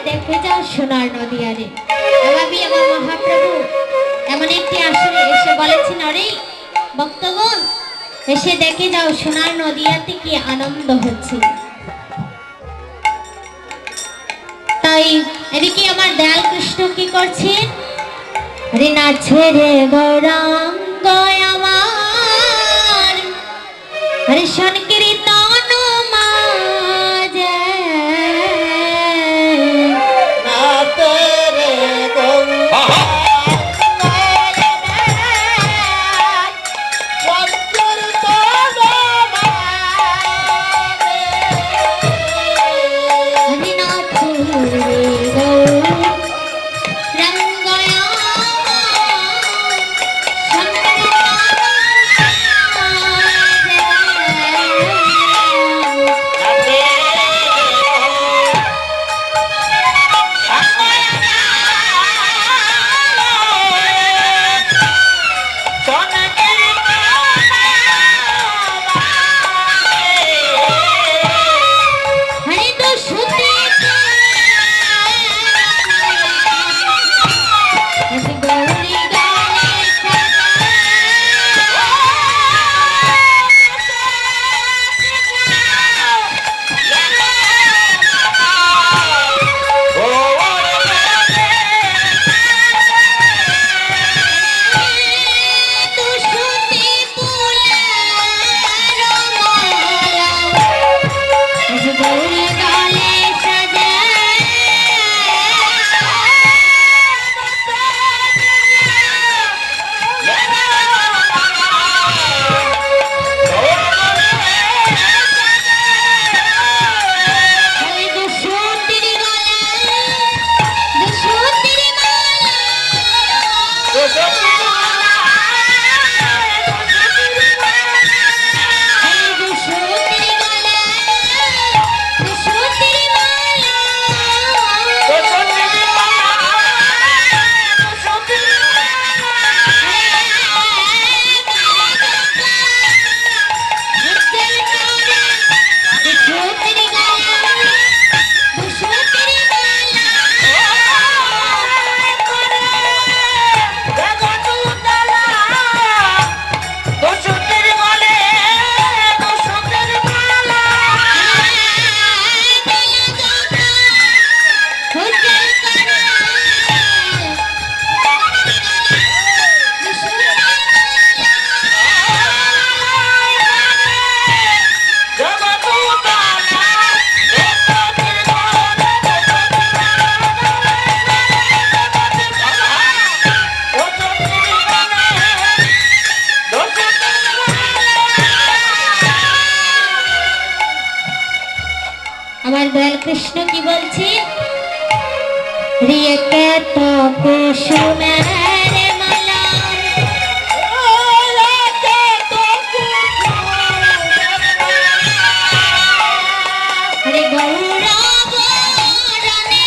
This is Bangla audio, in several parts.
দেখে যাও সোনার নদিয়ারে। আমি আমার মহাপ্রভু এমন একটি আসরে এসে বলেছেন, অরে ভক্তগণ এসে দেখে যাও সোনার নদিয়াতে কি আনন্দ হচ্ছে। তাই এদিকে আমার দয়াল কৃষ্ণ কি করছেন, আরে নাচে রে গৌরাঙ্গ আমার, আরে সংকীর্তন মাঝে নাচে রে আমার দয়াল কৃষ্ণ কি বলছি, রিয়েকে তো কুসুমের মালা, হরে গৌরব রণে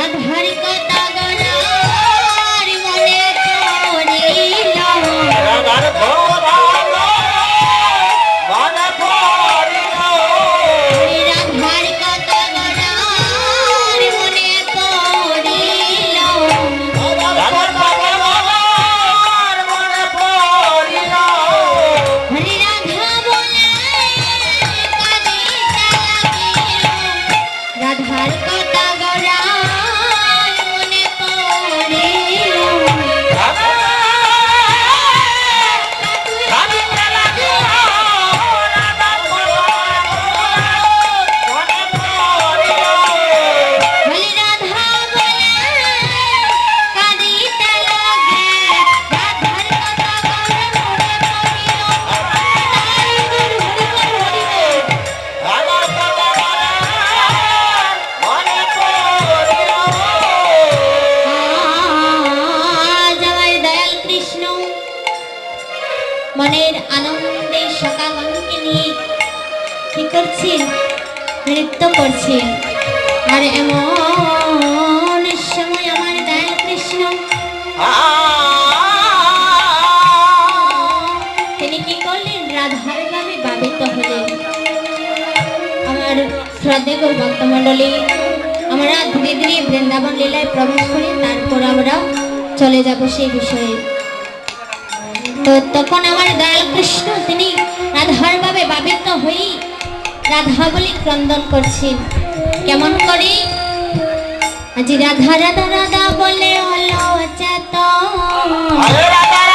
রাধার কথা গড়ার মনে পড়িল রাধার কথা মনে পড়িল রাধার কথা গড়ার মনে পড়িল রাধার কথা মনে পড়িল হরে রাধা বলে কাঁদিতে লাগিল রাধার কথা গড়ার মনে পড়িল বলি রাধা বলে কাঁদিতে লাগে রাধার কথা আজ আমার দয়াল কৃষ্ণ মনের আনন্দে সকাগণকে নিয়ে কি করছেন নৃত্য করছেন আর এমন সময় আমার দয়াল কৃষ্ণ তিনি কি করলেন রাধার ভাবে বাবিত হলেন আমার শ্রদ্ধেয় ভক্তমণ্ডলী আমরা ধীরে ধীরে বৃন্দাবন লীলায় প্রবেশ করি তারপর আমরা চলে যাব সেই বিষয়ে তো তখন আমার দয়াল কৃষ্ণ তিনি রাধার ভাবে বাবিত হয়ে রাধা বলে ক্রন্দন করছেন কেমন করে আজ রাধা রাধা রাধা বলে হলো চেতন রাধা